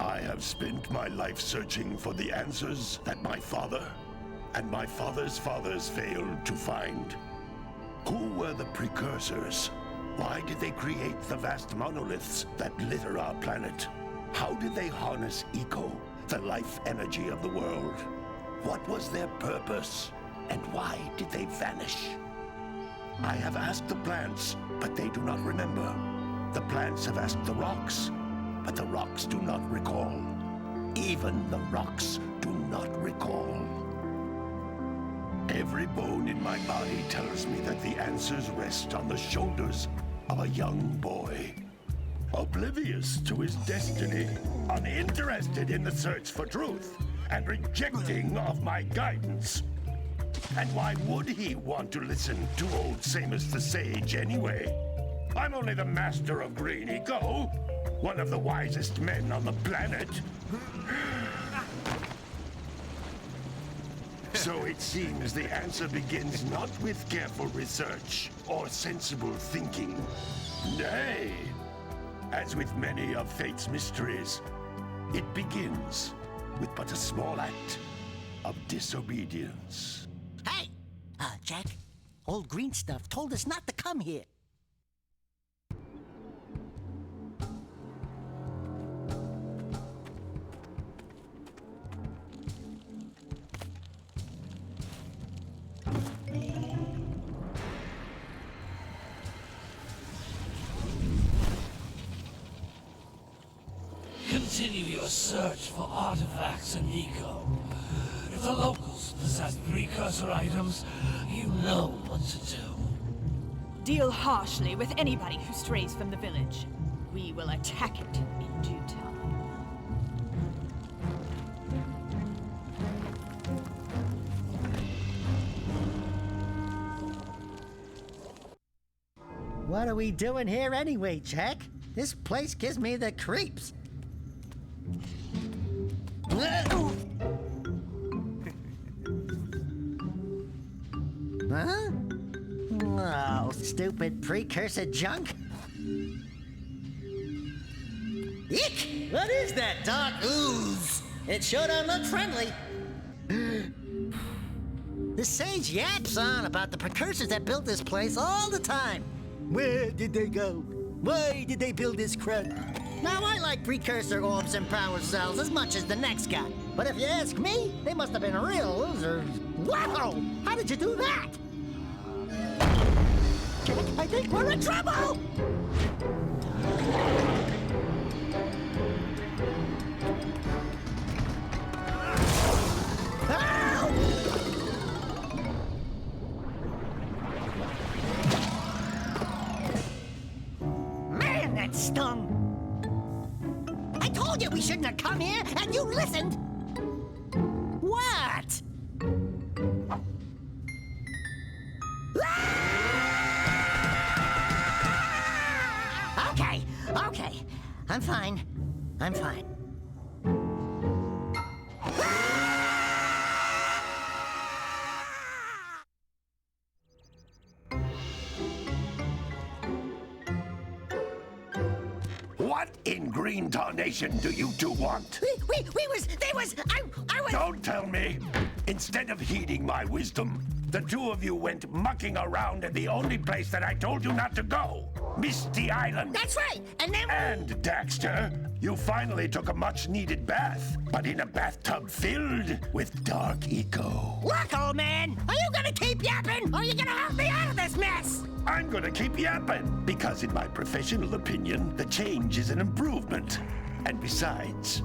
I have spent my life searching for the answers that my father and my father's fathers failed to find. Who were the precursors? Why did they create the vast monoliths that litter our planet? How did they harness eco, the life energy of the world? What was their purpose? And why did they vanish? I have asked the plants, but they do not remember. The plants have asked the rocks, but the rocks do not recall. Even the rocks do not recall. Every bone in my body tells me that the answers rest on the shoulders of a young boy. Oblivious to his destiny, uninterested in the search for truth, and rejecting of my guidance. And why would he want to listen to old Samus the Sage anyway? I'm only the master of green eco, one of the wisest men on the planet. So it seems the answer begins not with careful research or sensible thinking. Nay, as with many of fate's mysteries, it begins with but a small act of disobedience. Hey! Jak, old green stuff told us not to come here. Continue your search for artifacts and eco. If the locals possess precursor items, you know what to do. Deal harshly with anybody who strays from the village. We will attack it in due time. What are we doing here anyway, Jak? This place gives me the creeps. Huh? Oh, stupid precursor junk. Eek! What is that dark ooze? It sure don't look friendly. The sage yaps on about the precursors that built this place all the time. Where did they go? Why did they build this crud? Now, I like precursor orbs and power cells as much as the next guy. But if you ask me, they must have been real losers. Wow! How did you do that? Jak, I think we're in trouble! Man, that stung! I told you we shouldn't have come here, and you listened! What? Okay. I'm fine. What in green tarnation do you two want? I was... Don't tell me! Instead of heeding my wisdom, the two of you went mucking around in the only place that I told you not to go. Misty Island. That's right, and then... And, Daxter, you finally took a much-needed bath, but in a bathtub filled with dark eco. Look, old man, are you gonna keep yapping, or are you gonna help me out of this mess? I'm gonna keep yapping, because in my professional opinion, the change is an improvement. And besides,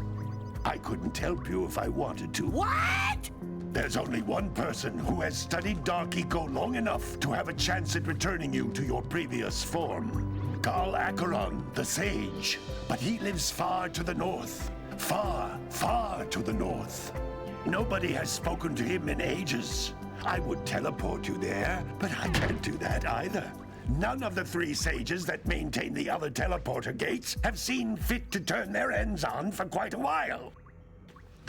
I couldn't help you if I wanted to. What? There's only one person who has studied dark eco long enough to have a chance at returning you to your previous form. Carl Acheron, the Sage. But he lives far to the north. Far, far to the north. Nobody has spoken to him in ages. I would teleport you there, but I can't do that either. None of the three sages that maintain the other teleporter gates have seen fit to turn their ends on for quite a while.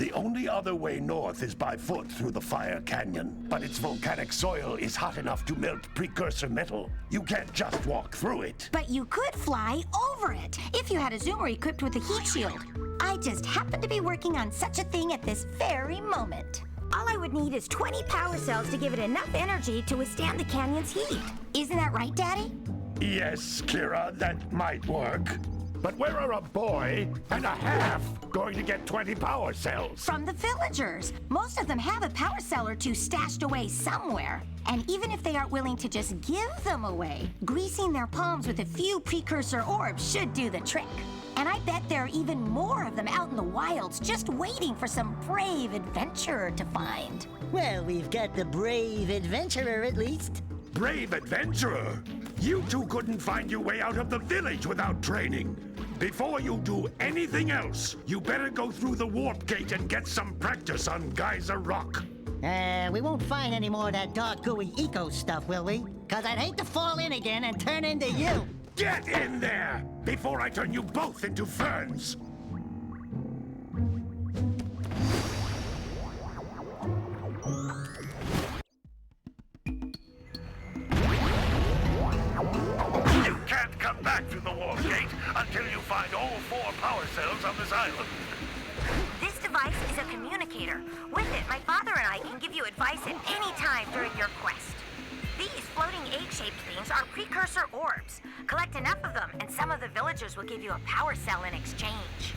The only other way north is by foot through the Fire Canyon, but its volcanic soil is hot enough to melt precursor metal. You can't just walk through it. But you could fly over it if you had a zoomer equipped with a heat shield. I just happen to be working on such a thing at this very moment. All I would need is 20 power cells to give it enough energy to withstand the canyon's heat. Isn't that right, Daddy? Yes, Kira, that might work. But where are a boy and a half going to get 20 power cells? From the villagers. Most of them have a power cell or two stashed away somewhere. And even if they aren't willing to just give them away, greasing their palms with a few precursor orbs should do the trick. And I bet there are even more of them out in the wilds just waiting for some brave adventurer to find. Well, we've got the brave adventurer at least. Brave adventurer? You two couldn't find your way out of the village without training. Before you do anything else, you better go through the warp gate and get some practice on Geyser Rock. We won't find any more of that dark gooey eco stuff, will we? 'Cause I'd hate to fall in again and turn into you. Get in there before I turn you both into ferns. You can't come back through the warp gate until you find all 4 power cells on this island. This device is a communicator. With it, my father and I can give you advice at any time during your quest. These floating egg-shaped things are precursor orbs. Collect enough of them, and some of the villagers will give you a power cell in exchange.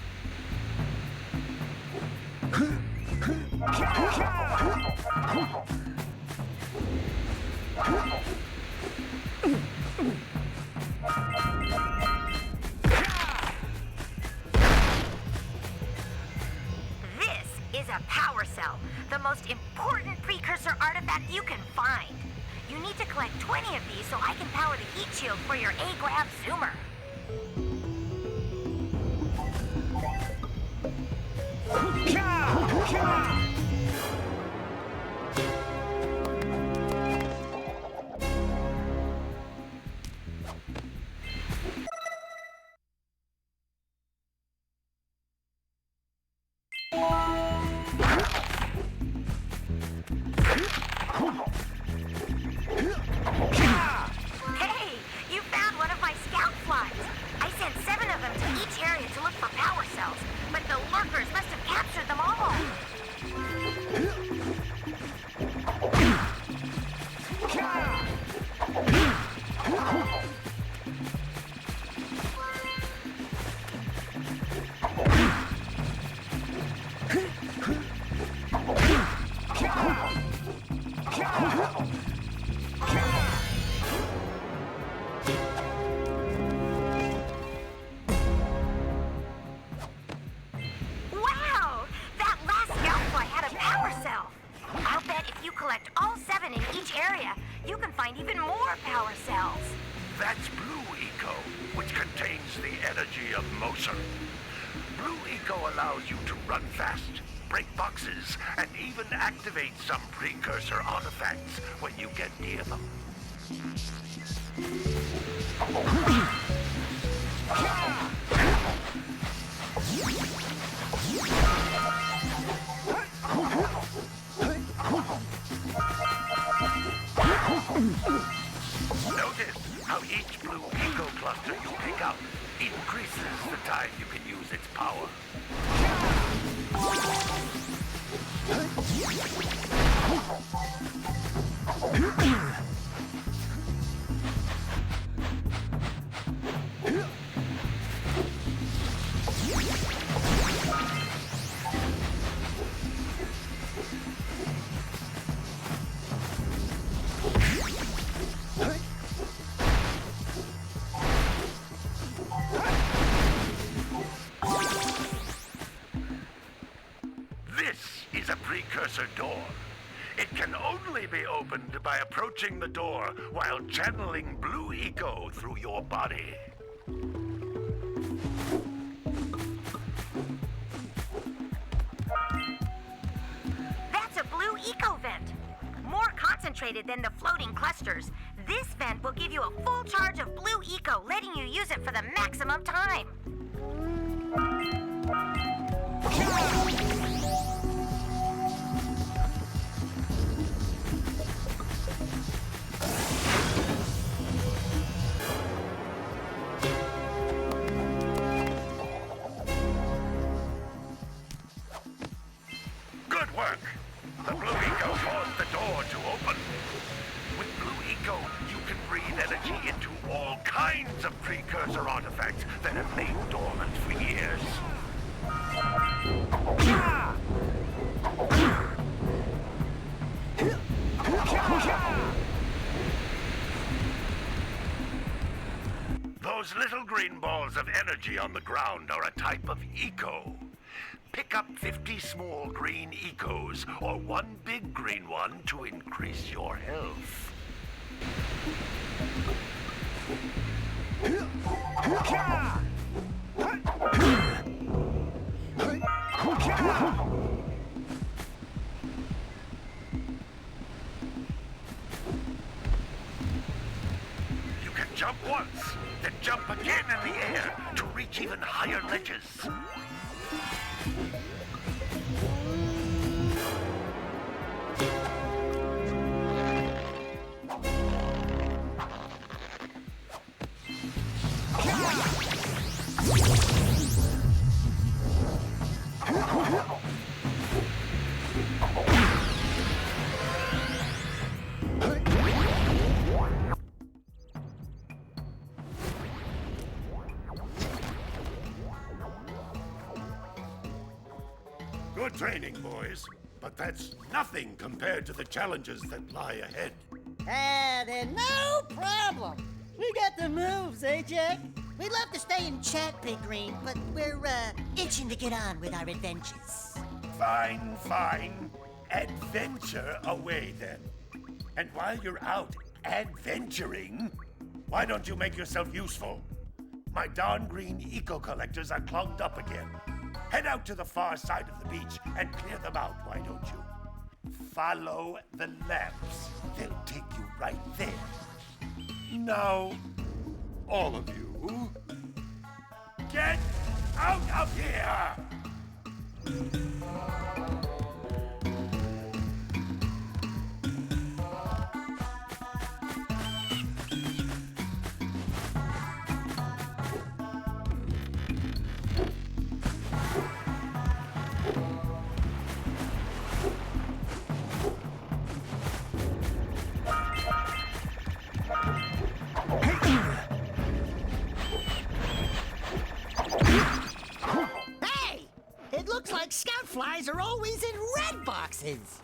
This is a power cell, the most important precursor artifact you can find. You need to collect 20 of these so I can power the heat shield for your A-Grab zoomer. Hey, you found one of my scout flies. I sent 7 of them to each area to look for power cells, but the lurkers must have captured them all. Wow! That last scoutfly had a power cell. I'll bet if you collect all 7 in each area, you can find even more power cells. That's Blue Eco, which contains the energy of motion. Blue Eco allows you to run fast, break boxes, and even activate some precursor artifacts when you get near them. Notice how each Blue Eco cluster you pick up increases the time you can use its power. This is a precursor door. It can only be opened by approaching the door while channeling Blue Eco through your body. That's a Blue Eco vent. More concentrated than the floating clusters, this vent will give you a full charge of Blue Eco, letting you use it for the maximum time. Those little green balls of energy on the ground are a type of eco. Pick up 50 small green ecos or one big green one to increase your health. You can jump once, then jump again in the air to reach even higher ledges. Good training, boys. But that's nothing compared to the challenges that lie ahead. Then no problem. We got the moves, eh, Jak? We'd love to stay and chat, Big Green, but we're, itching to get on with our adventures. Fine, fine. Adventure away, then. And while you're out adventuring, why don't you make yourself useful? My darn green eco-collectors are clogged up again. Head out to the far side of the beach and clear them out, why don't you? Follow the lamps. They'll take you right there. Now, all of you, get out of here! Hey! It looks like scout flies are always in red boxes.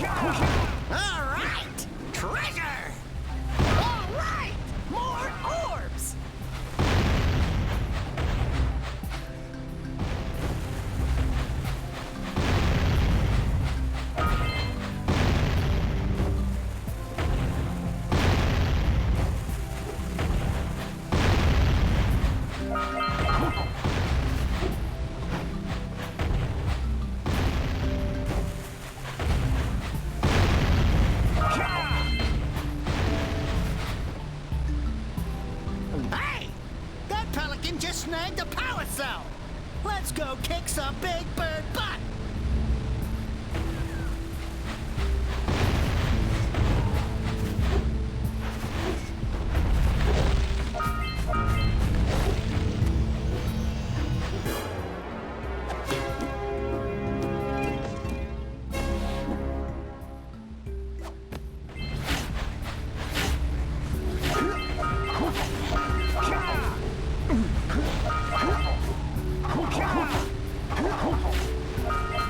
All right! Treasure! All right! More orbs! Hey! That pelican just snagged a power cell! Let's go kick some big bird butt!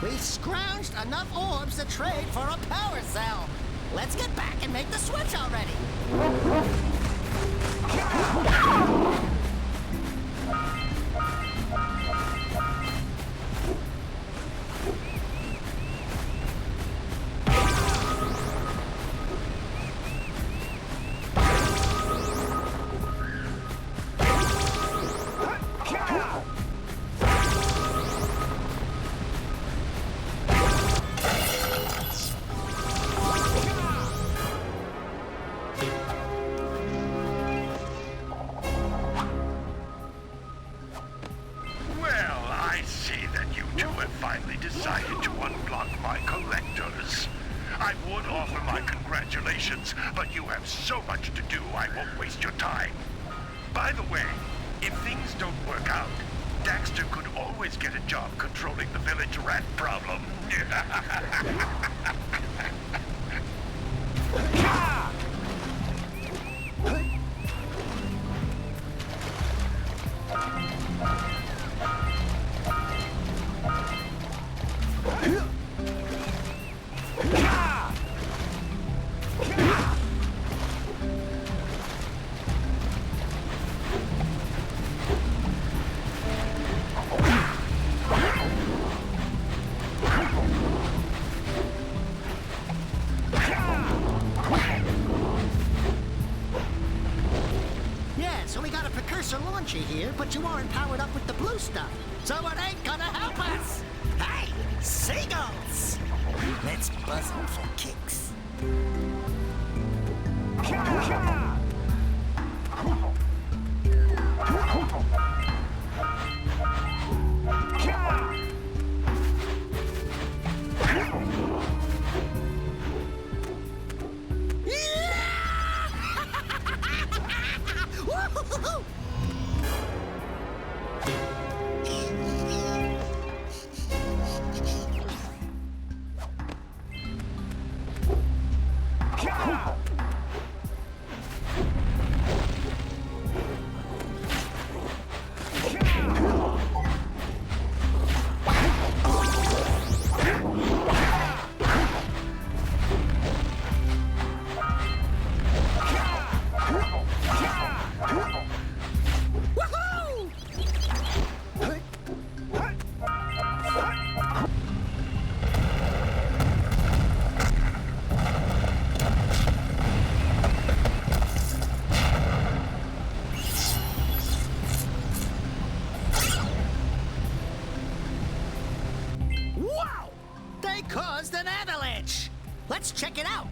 We scrounged enough orbs to trade for a power cell. Let's get back and make the switch already. Well, I see that you two have finally decided to unblock my collectors. I would offer my congratulations, but you have so much to do, I won't waste your time. By the way, if things don't work out, Daxter could always get a job controlling the village rat problem. Yeah, so we got a precursor launcher here, but you aren't powered up with the blue stuff. So it ain't gonna help us. Hey, seagulls! Let's buzz them for kicks. Wow! They caused an avalanche! Let's check it out!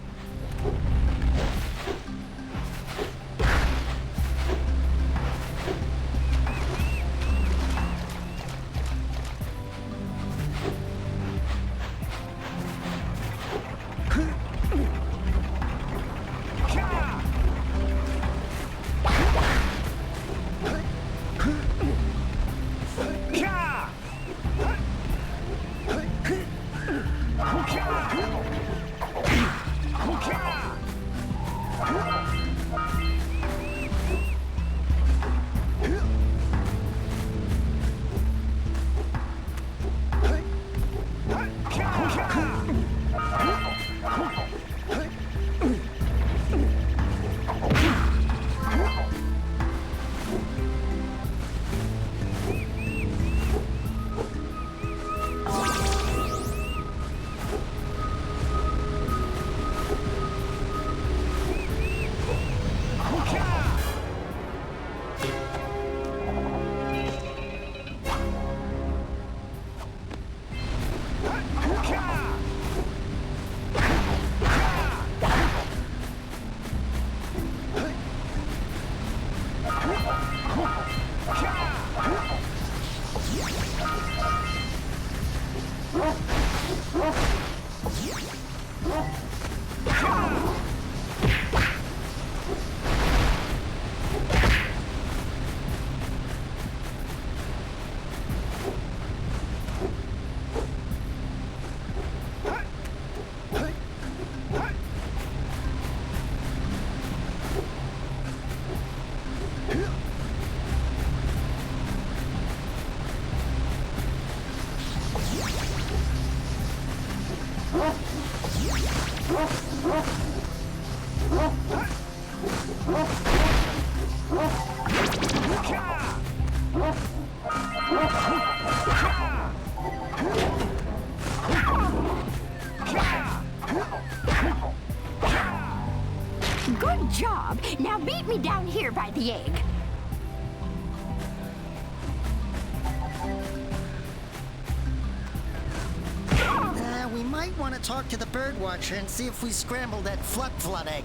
Good job. Now meet me down here by the egg. We might want to talk to the bird watcher and see if we scrambled that flood egg.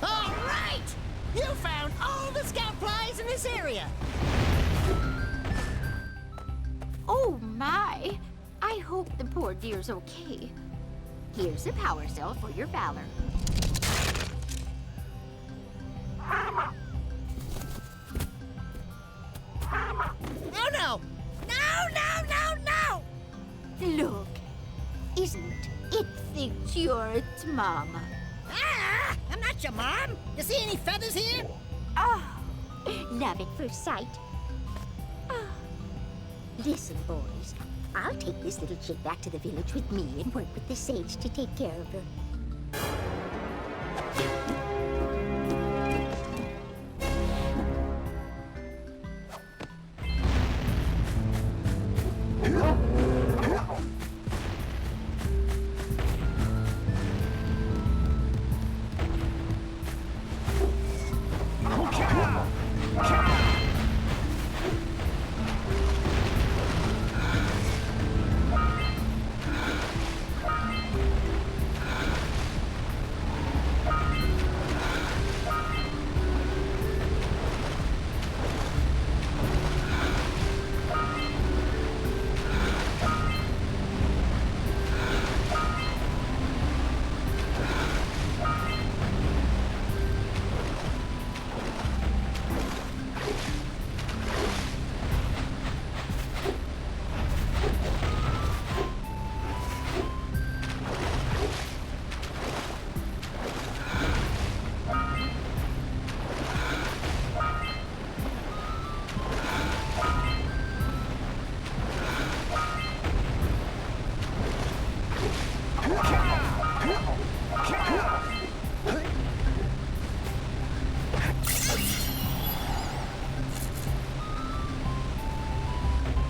All right! You found all the scout flies in this area. Oh my! I hope the poor deer's okay. Here's a power cell for your valor. Oh no! No! Look, isn't it thinks you're its mama? Ah! I'm not your mom. You see any feathers here? Oh, love at first sight. Oh. Listen, boys, I'll take this little chick back to the village with me and work with the sage to take care of her.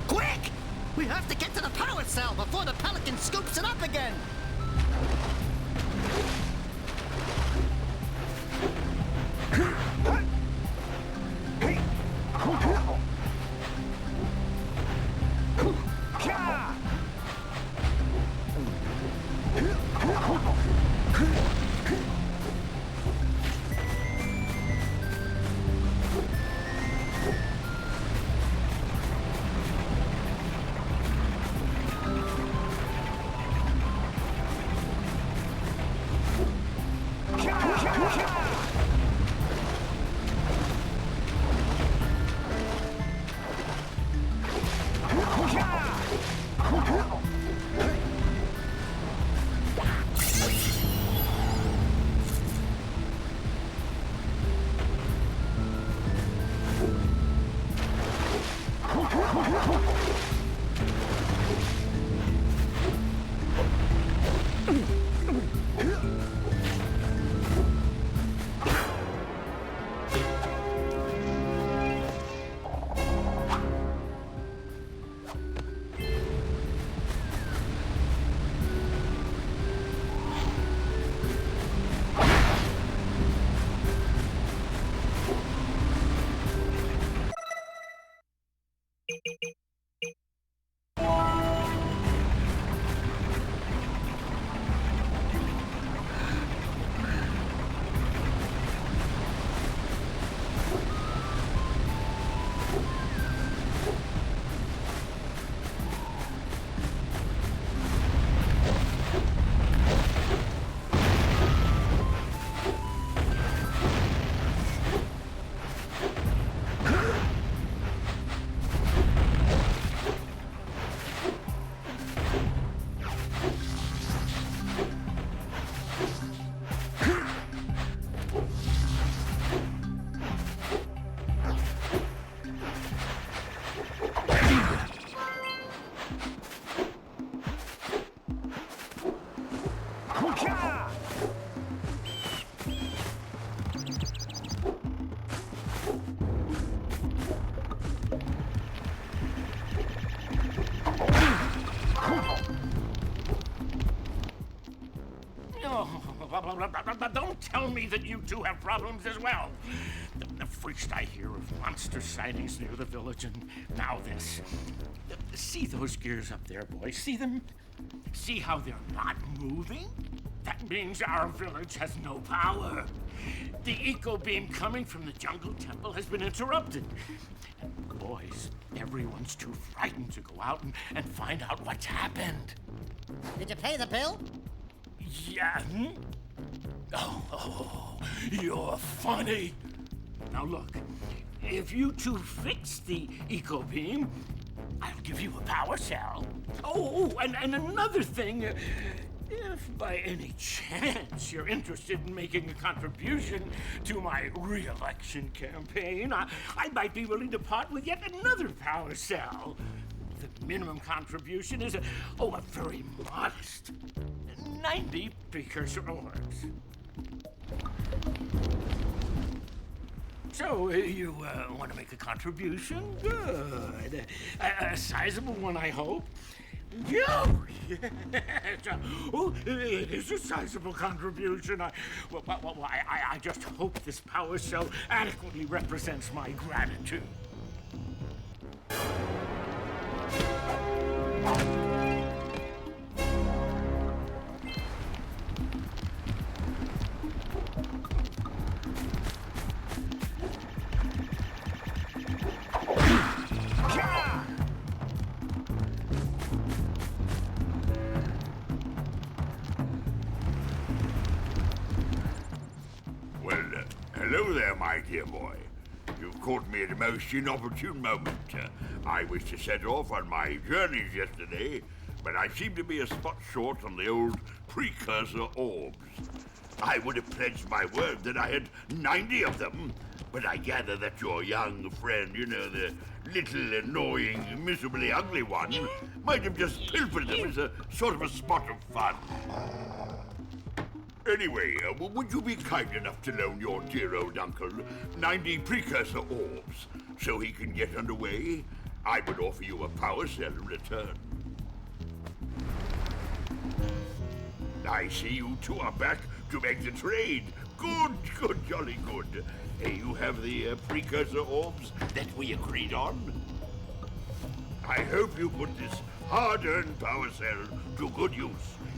Quick! We have to get to the power cell before the pelican scoops it up again. But don't tell me that you two have problems as well. First I hear of monster sightings near the village, and now this. See those gears up there, boys? See them? See how they're not moving? That means our village has no power. The eco beam coming from the jungle temple has been interrupted. And boys, everyone's too frightened to go out and find out what's happened. Did you pay the bill? Yeah. Oh, you're funny. Now look, if you two fix the eco beam, I'll give you a power cell. Oh, and another thing, if by any chance you're interested in making a contribution to my re-election campaign, I might be willing to part with yet another power cell. The minimum contribution is a very modest 90 precursor orbs. So, you want to make a contribution? Good. A sizable one, I hope. Yes. Oh, it is a sizable contribution. I just hope this power cell adequately represents my gratitude. Hello there, my dear boy. You've caught me at a most inopportune moment. I was to set off on my journeys yesterday, but I seem to be a spot short on the old precursor orbs. I would have pledged my word that I had 90 of them, but I gather that your young friend, the little annoying, miserably ugly one, might have just pilfered them as a sort of a spot of fun. Anyway, would you be kind enough to loan your dear old uncle 90 precursor orbs so he can get underway? I would offer you a power cell in return. I see you two are back to make the trade. Good, jolly good. You have the precursor orbs that we agreed on? I hope you put this hard-earned power cell to good use.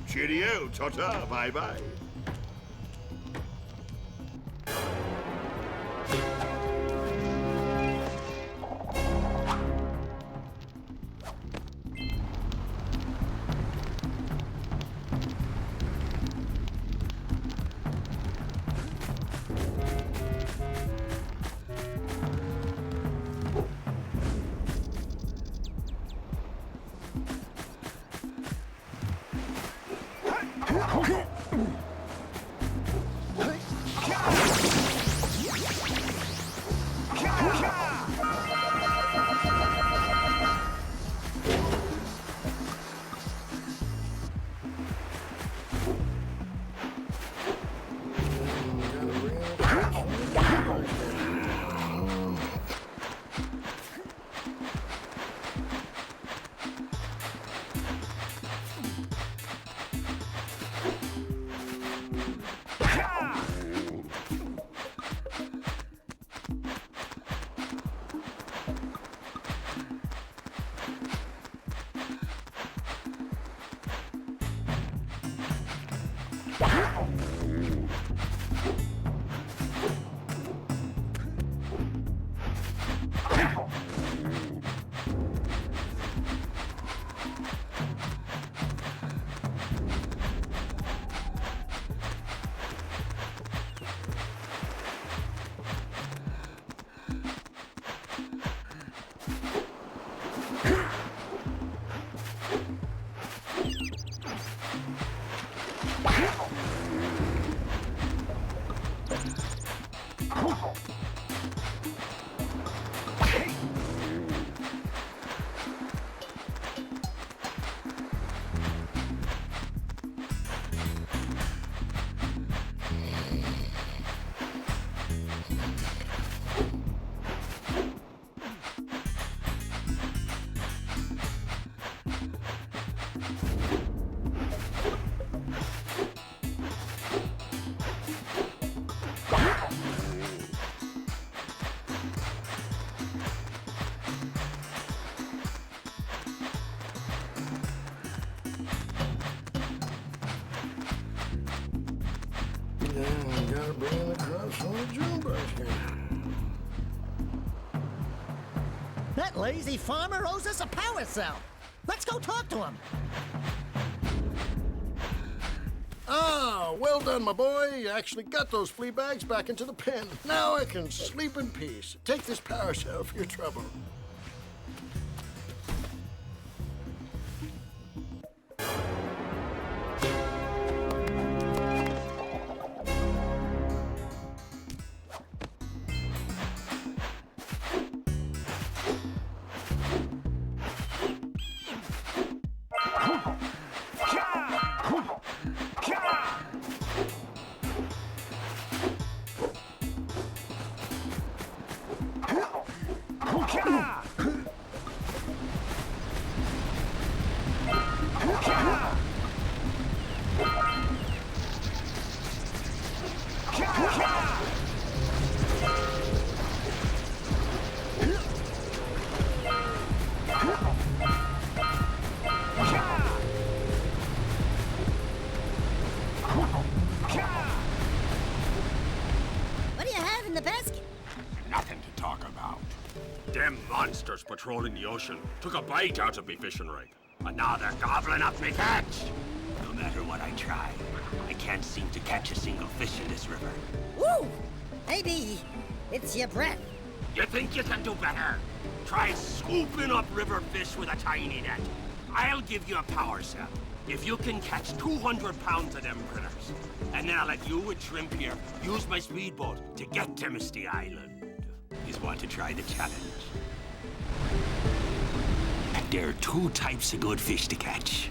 Cheerio, ta-ta, bye-bye. They're bringing across from the June basket. That lazy farmer owes us a power cell. Let's go talk to him. Ah, well done, my boy. You actually got those flea bags back into the pen. Now I can sleep in peace. Take this power cell for your trouble. What do you have in the basket? Nothing to talk about. Them monsters patrolling the ocean took a bite out of me fishing rig. And now they're gobbling up me catch. No matter what I try, I can't seem to catch a single fish in this river. Woo! Maybe it's your breath. You think you can do better? Try scooping up river fish with a tiny net. I'll give you a power cell if you can catch 200 pounds of them critters. And then I'll let you and Shrimp here use my speedboat to get to Misty Island. You want to try the challenge? There are two types of good fish to catch.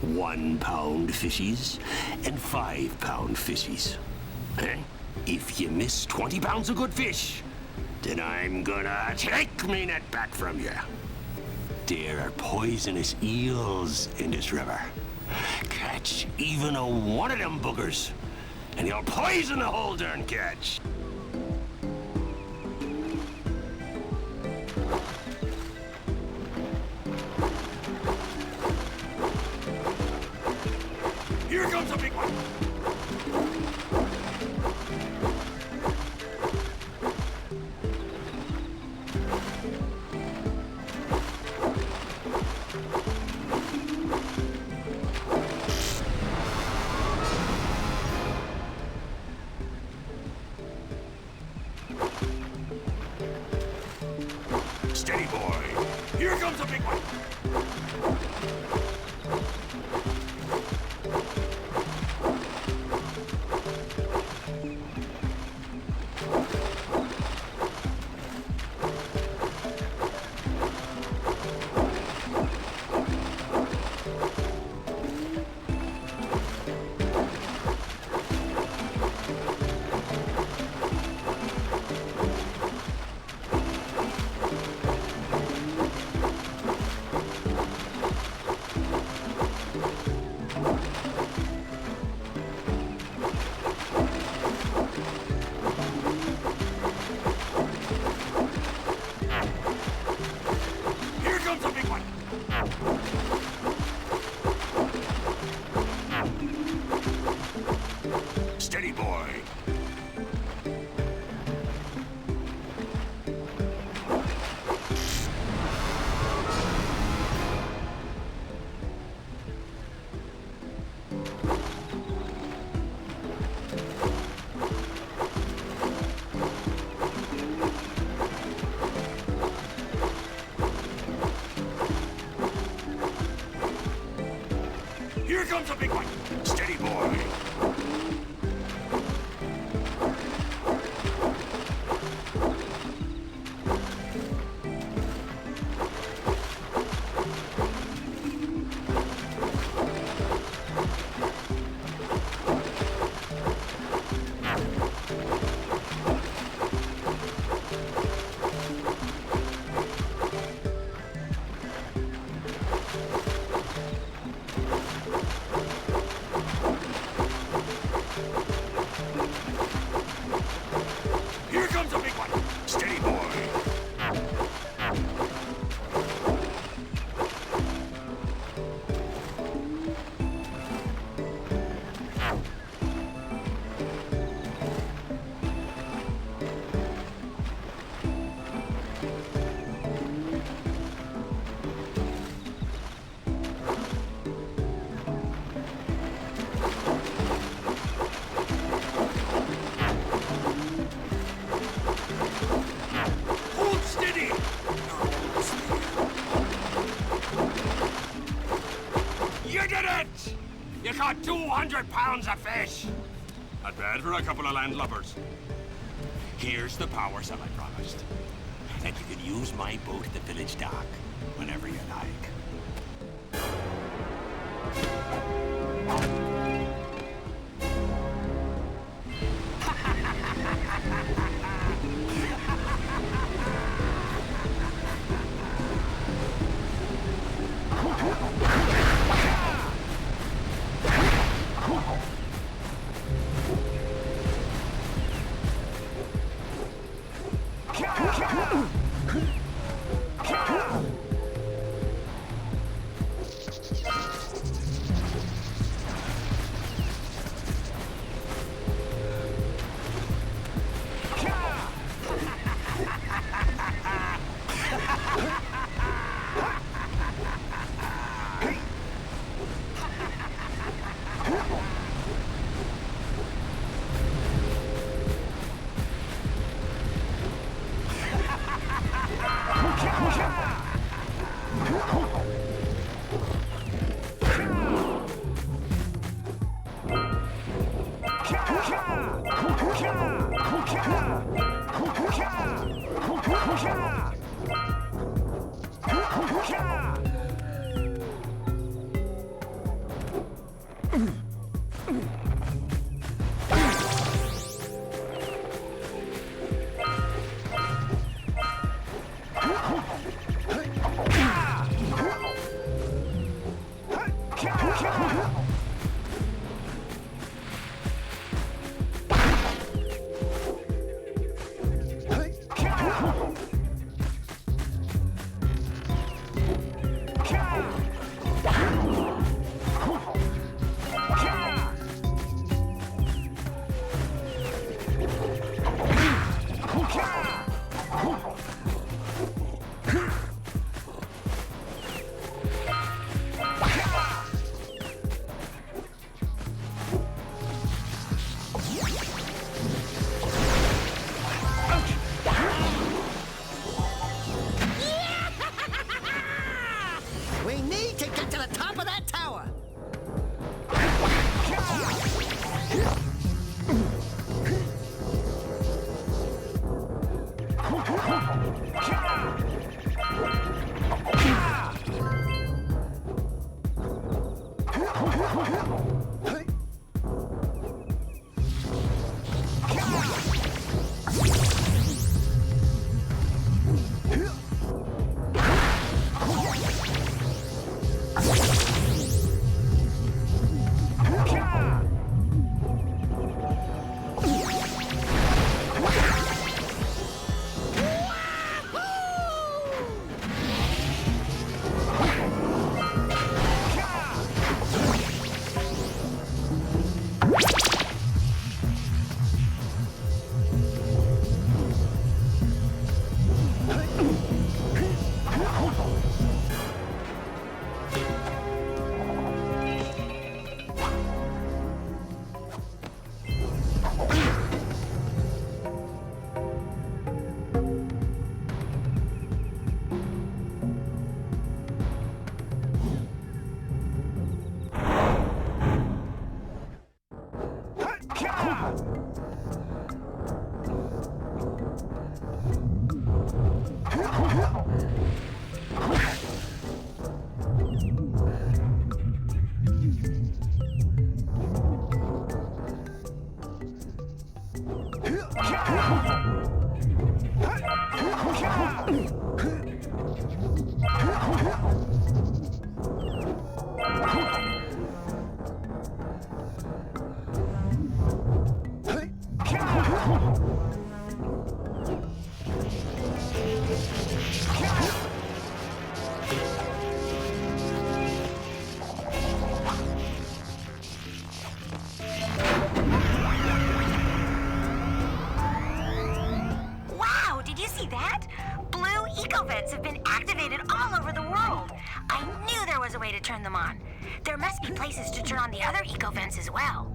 1 pound fishies and 5 pound fishies. Eh? If you miss 20 pounds of good fish, then I'm gonna take me net back from you. There are poisonous eels in this river. Catch even a one of them boogers, and you'll poison the whole darn catch. Here comes a big one. Steady, boy. Here comes a big one. Here comes a big one. Steady, boy. Here comes a big one. Steady, boy. 200 pounds of fish! Not bad for a couple of landlubbers. Here's the power cell I promised. That you can use my boat at the village dock whenever you like. We need to get to the top of that tower. Wow, did you see that? Blue eco-vents have been activated all over the world. I knew there was a way to turn them on. There must be places to turn on the other eco-vents as well.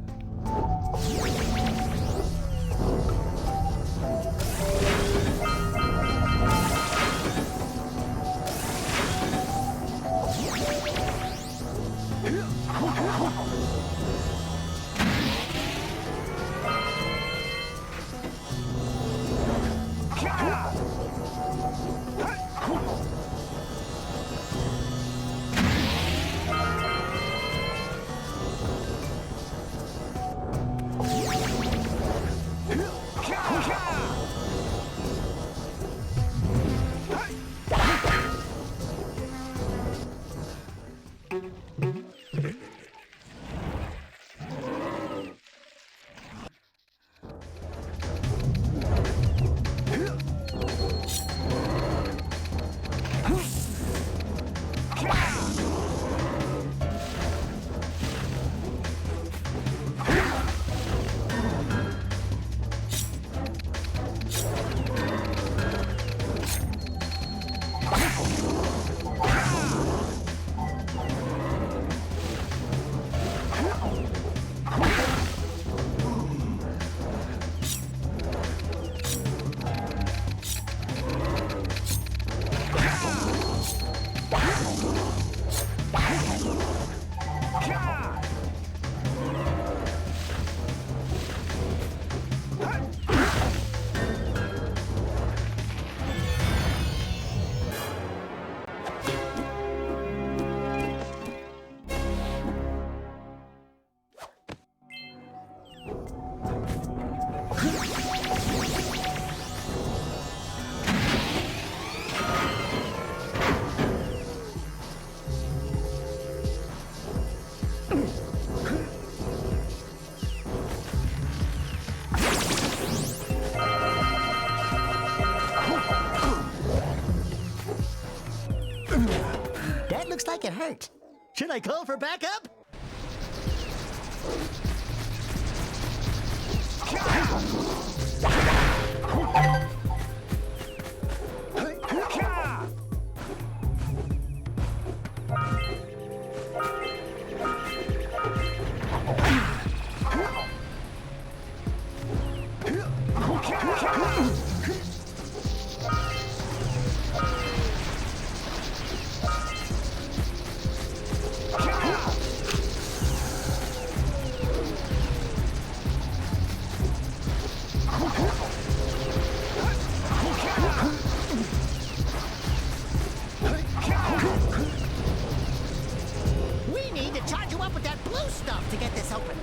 That looks like it hurt. Should I call for backup? We need to charge you up with that blue stuff to get this open.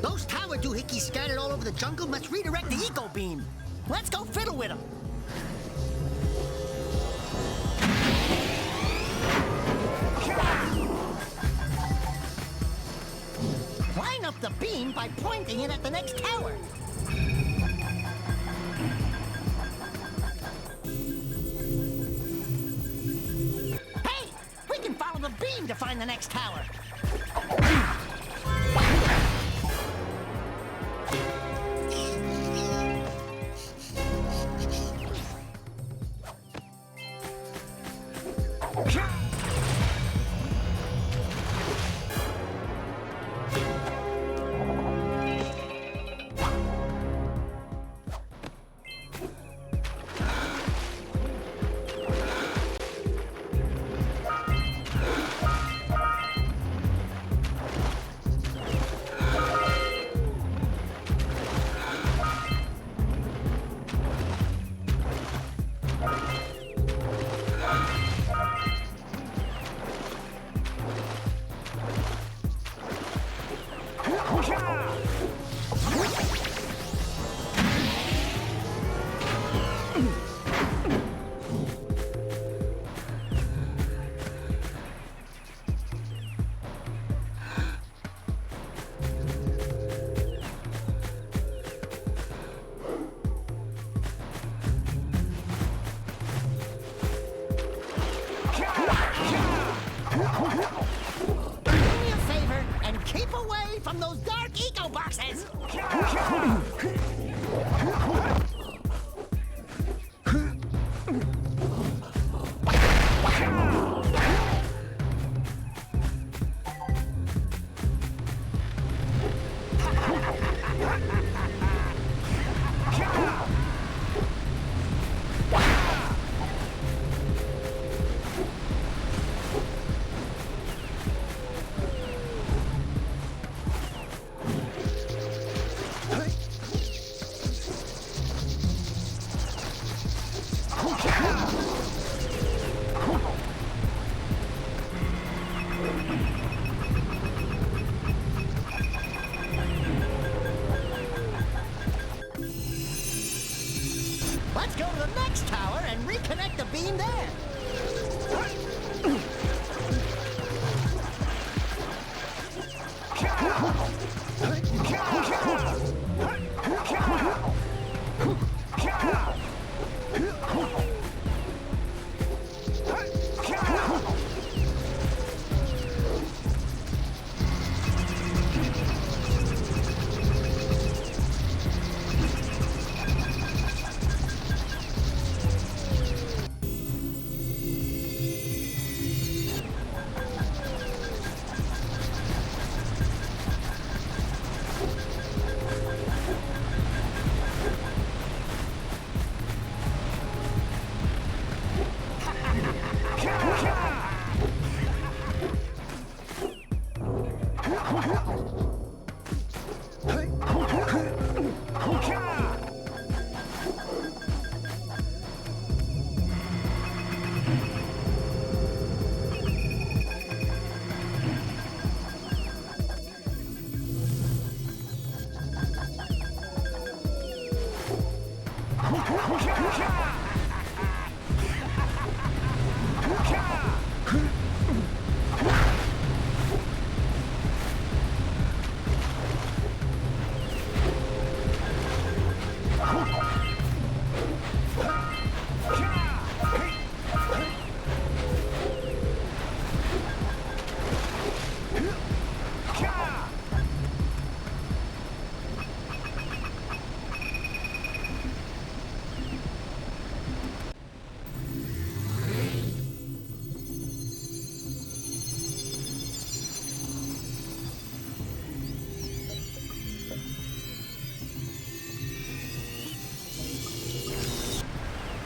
Those tower doohickeys scattered all over the jungle must redirect the eco beam. Let's go fiddle with them. Line up the beam by pointing it at the next tower. Hey, we can follow the beam to find the next tower. from those dark eco boxes! Let's go to the next tower and reconnect the beam there.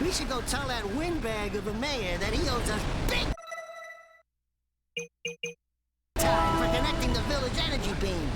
We should go tell that windbag of a mayor that he owes us big time for connecting the village energy beam.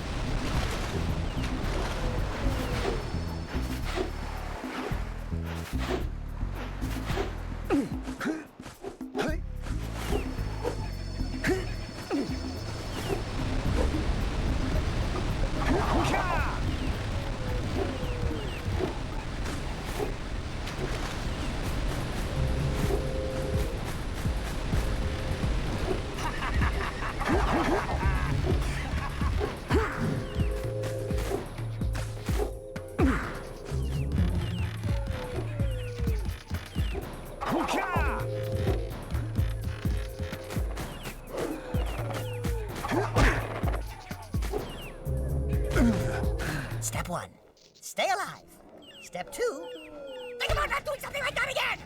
Step 1, stay alive. Step 2, think about not doing something like that again!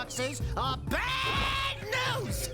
boxes are bad news!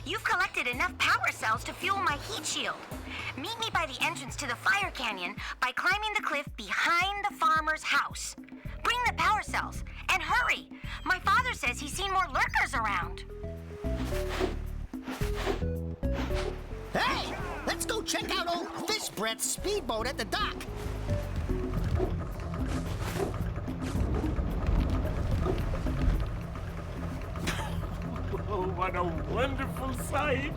You've collected enough power cells to fuel my heat shield. Meet me by the entrance to the fire canyon by climbing the cliff behind the farmer's house. Bring the power cells, and hurry! My father says he's seen more lurkers around. Hey! Let's go check out old Fish Brett's speedboat at the dock. Oh, what a wonderful sight!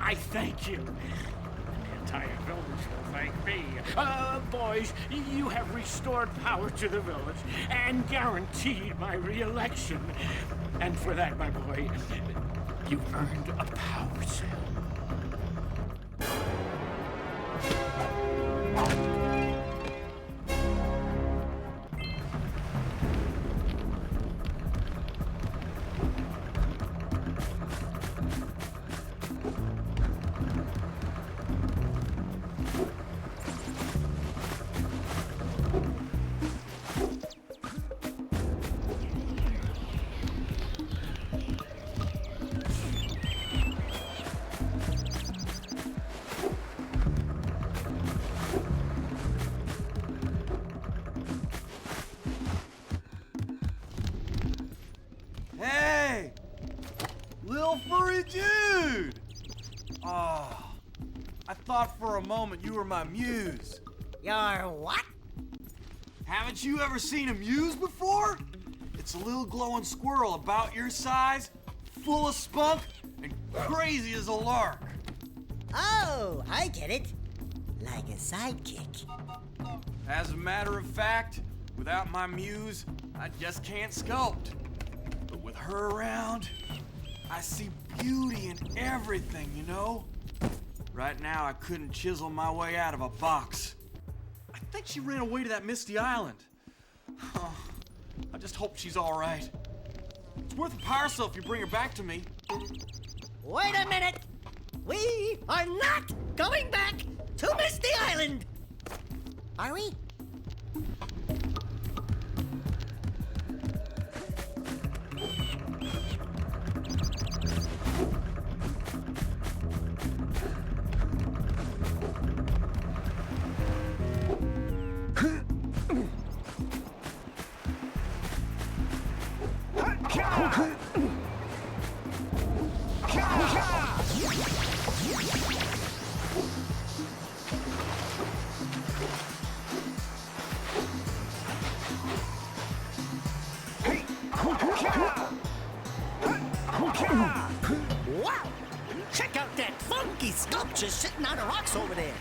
I thank you. The entire village will thank me. Boys, you have restored power to the village and guaranteed my re-election. And for that, my boy, you've earned a power cell. Hey! Lil furry dude! Oh, I thought for a moment you were my muse. Your what? Haven't you ever seen a muse before? It's a little glowing squirrel about your size, full of spunk, and crazy as a lark. Oh, I get it. Like a sidekick. As a matter of fact, without my muse, I just can't sculpt. But with her around, I see beauty in everything, you know? Right now, I couldn't chisel my way out of a box. I think she ran away to that misty island. Oh, I just hope she's all right. It's worth a power cell if you bring her back to me. Wait a minute! We are not going back to Misty Island! Are we? Wow! Check out that funky sculpture sitting on the rocks over there.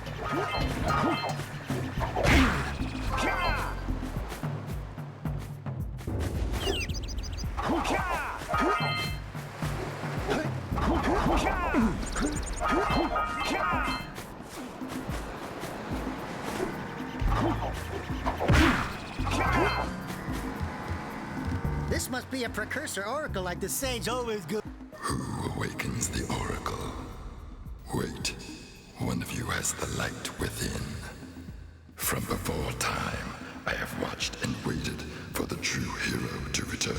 This must be a precursor oracle like the sage always goes. Who awakens the oracle? Wait, one of you has the light within. From before time, I have watched and waited for the true hero to return.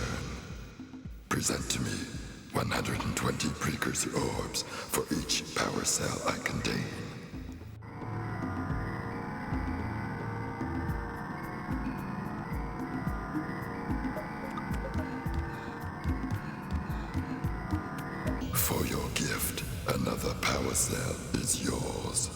Present to me 120 precursor orbs for each power cell I contain. For your gift, another power cell is yours.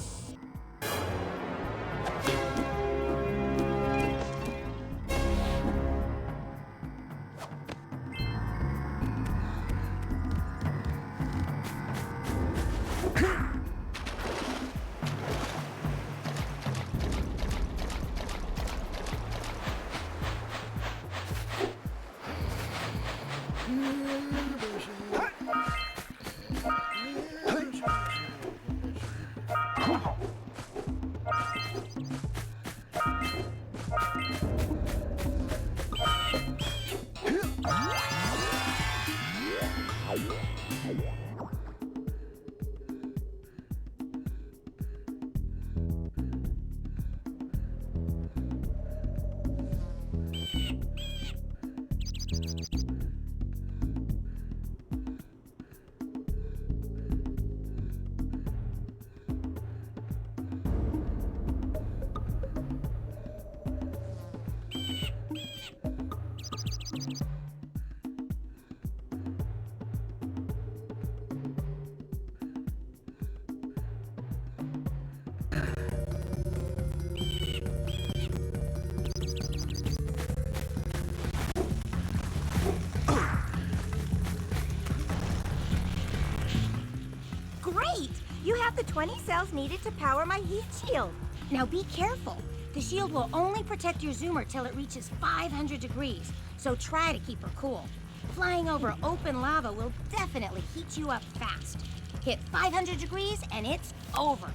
Great! You have the 20 cells needed to power my heat shield. Now be careful. The shield will only protect your zoomer till it reaches 500 degrees, so try to keep her cool. Flying over open lava will definitely heat you up fast. Hit 500 degrees and it's over.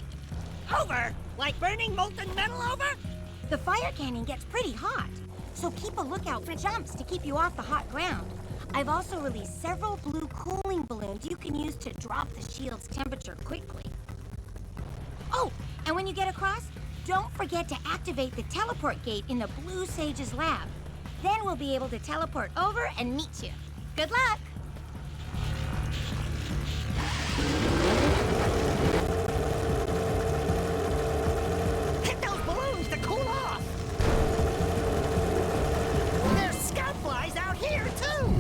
Over? Like burning molten metal over? The fire cannon gets pretty hot, so keep a lookout for jumps to keep you off the hot ground. I've also released several blue cooling balloons you can use to drop the shield's temperature quickly. Oh, and when you get across, don't forget to activate the teleport gate in the Blue Sage's lab. Then we'll be able to teleport over and meet you. Good luck! Hit those balloons to cool off! There's scout flies out here, too!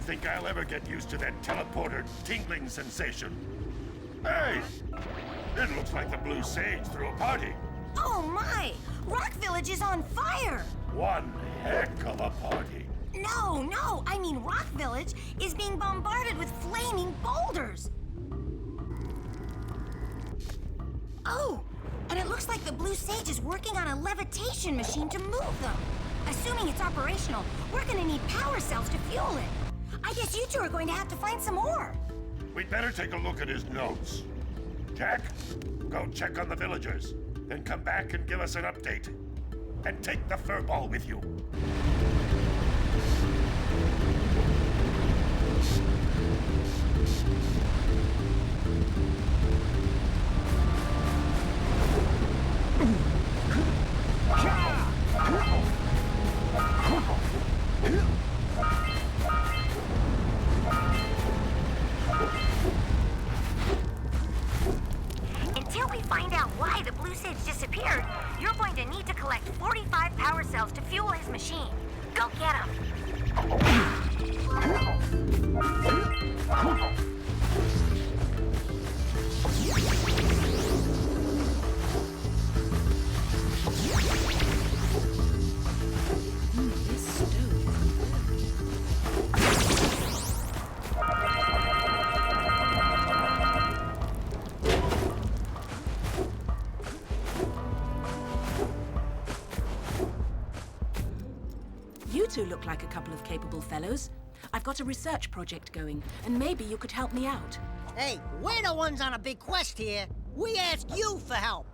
think I'll ever get used to that teleporter tingling sensation. Hey! It looks like the Blue Sage threw a party. Oh my! Rock Village is on fire! One heck of a party. No, I mean Rock Village is being bombarded with flaming boulders. Oh, and it looks like the Blue Sage is working on a levitation machine to move them. Assuming it's operational, we're gonna need power cells to fuel it. I guess you two are going to have to find some more. We'd better take a look at his notes. Jak, go check on the villagers, then come back and give us an update. And take the furball with you. Until we find out why the Blue Sage disappeared, you're going to need to collect 45 power cells to fuel his machine. Go get them. You two look like a couple of capable fellows. I've got a research project going, and maybe you could help me out. Hey, we're the ones on a big quest here. We asked you for help.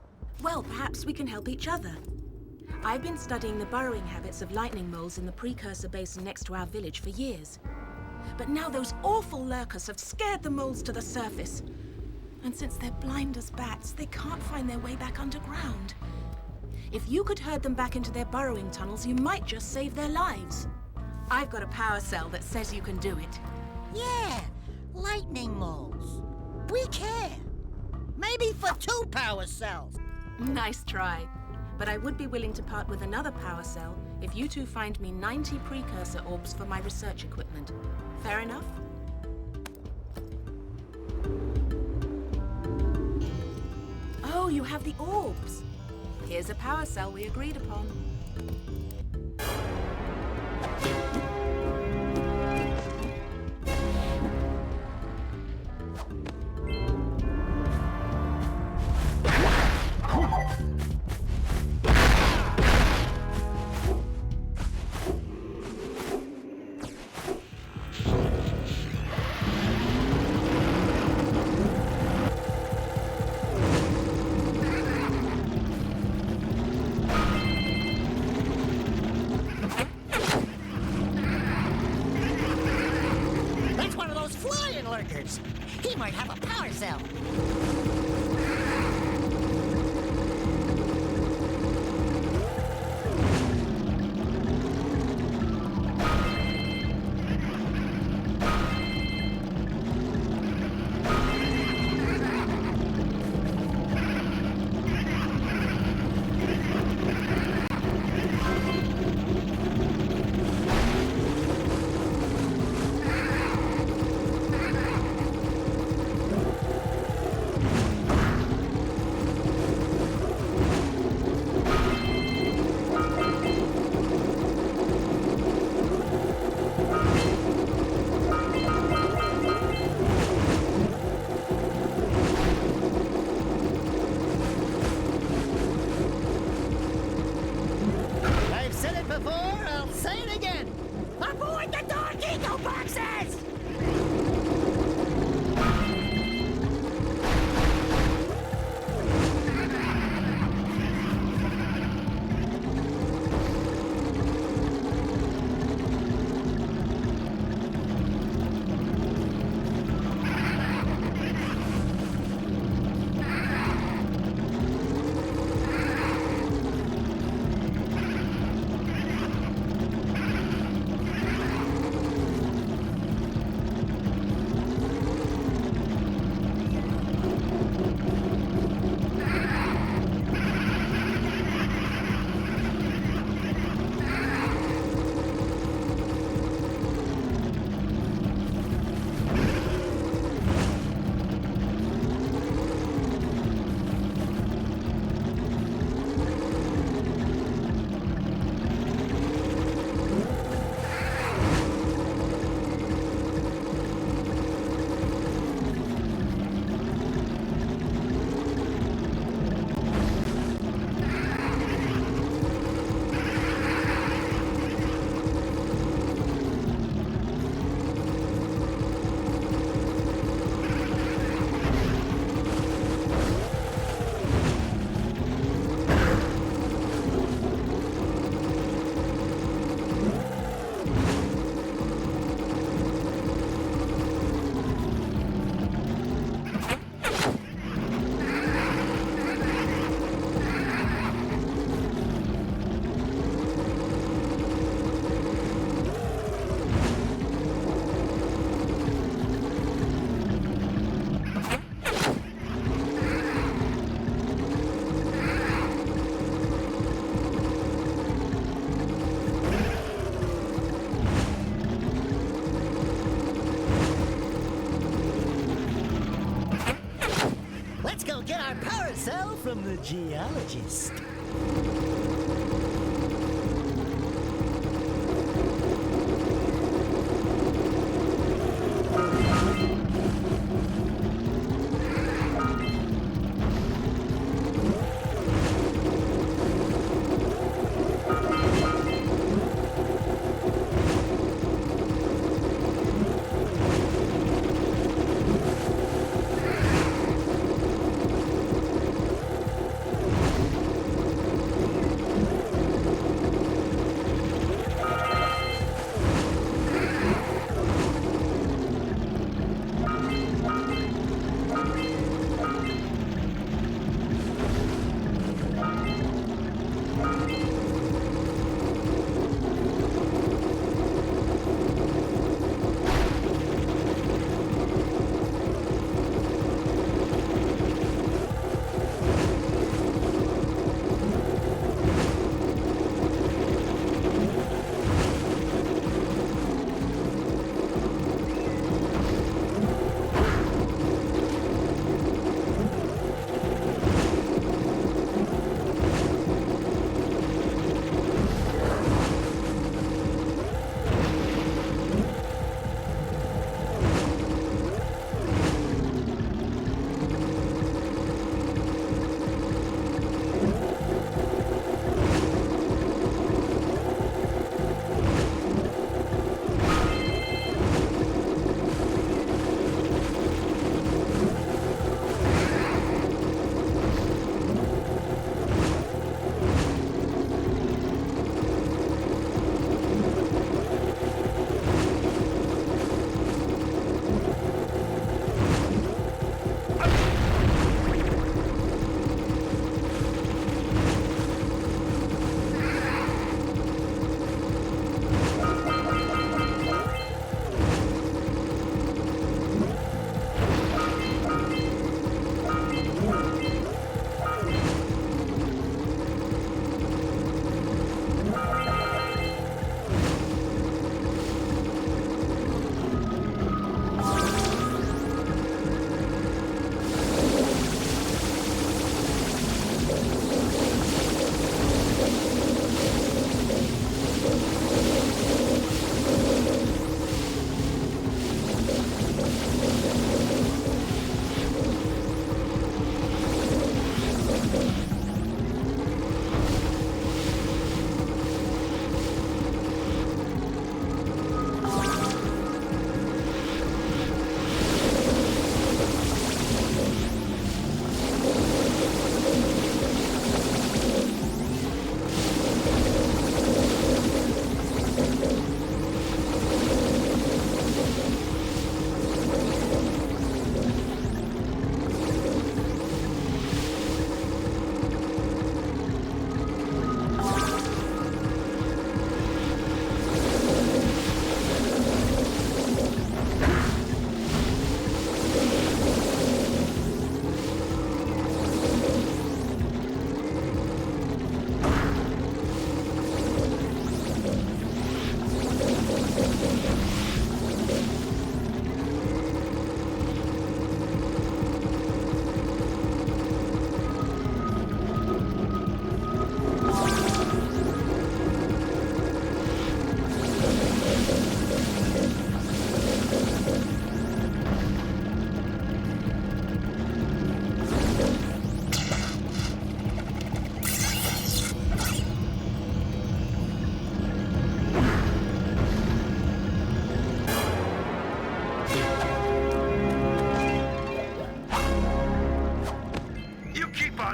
Well, perhaps we can help each other. I've been studying the burrowing habits of lightning moles in the precursor basin next to our village for years. But now those awful lurkers have scared the moles to the surface. And since they're blind as bats, they can't find their way back underground. If you could herd them back into their burrowing tunnels, you might just save their lives. I've got a power cell that says you can do it. Yeah, lightning moles. We care. Maybe for 2 power cells. Nice try. But I would be willing to part with another power cell if you two find me 90 precursor orbs for my research equipment. Fair enough? Oh, you have the orbs. Here's a power cell we agreed upon. He might have a power cell. from the geologist.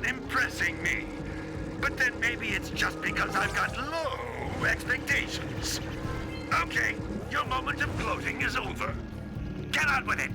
impressing me. But then maybe it's just because I've got low expectations. Okay, your moment of gloating is over. Get on with it.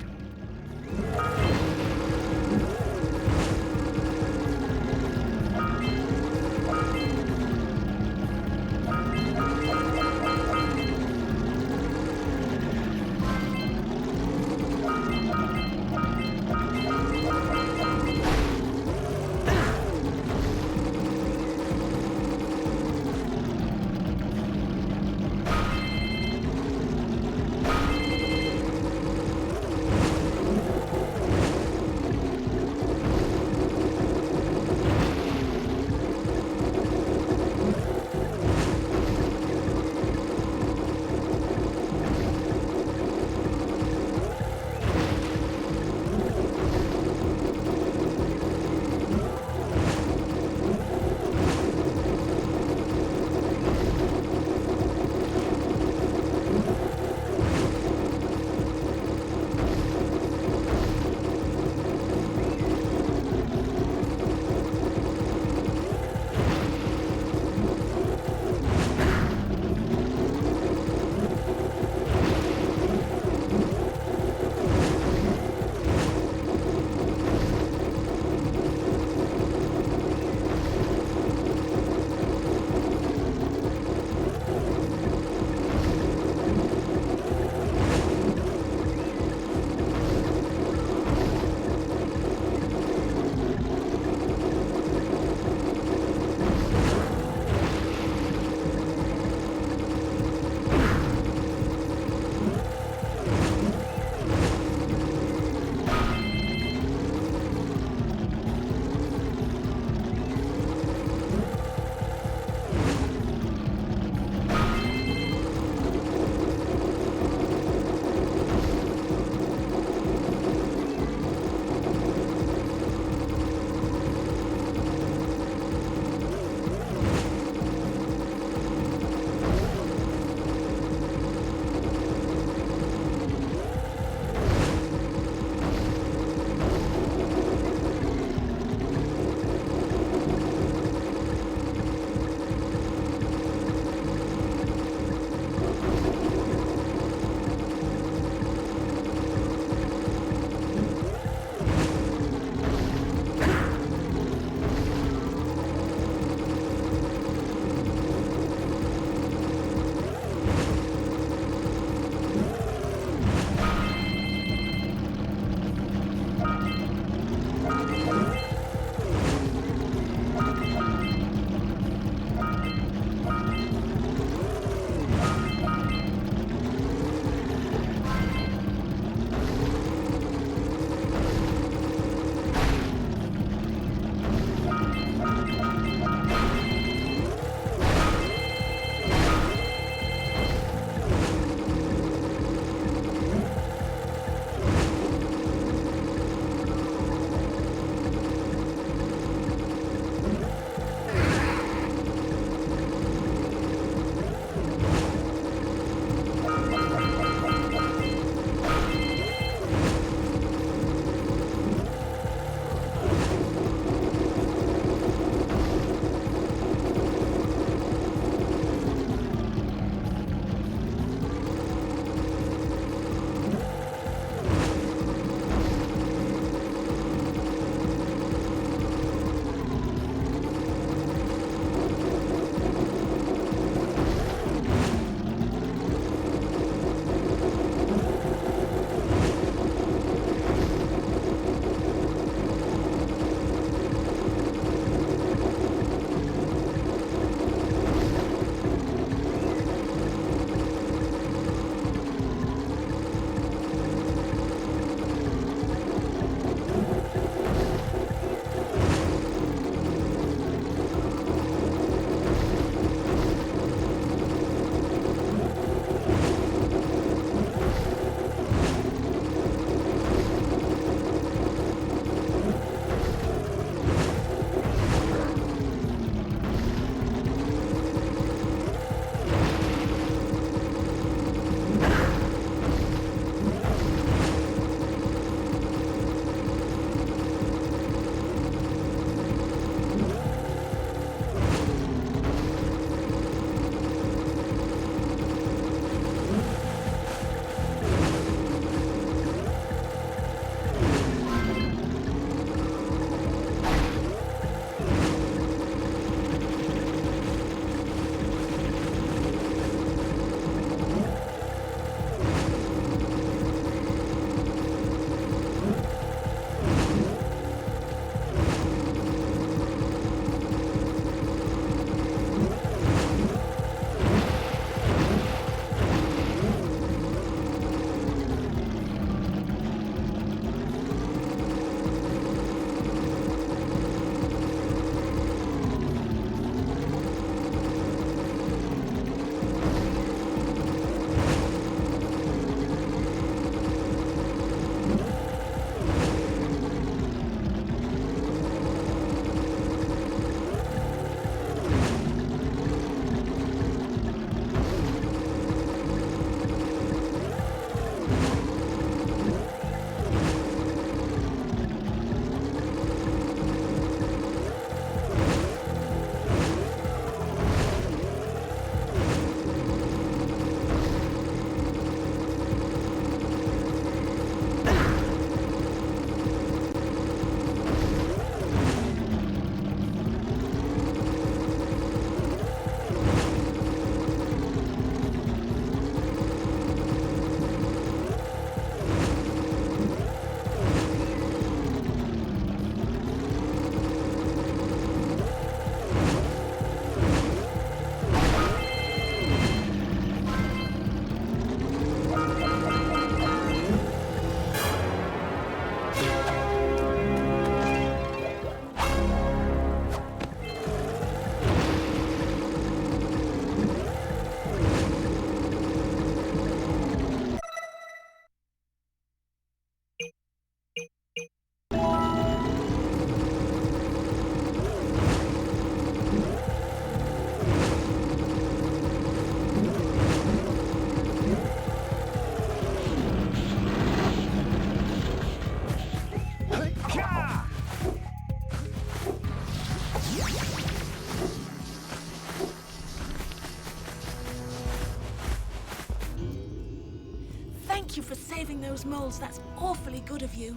destroying those moles. That's awfully good of you.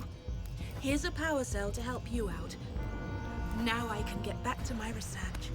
Here's a power cell to help you out. Now I can get back to my research.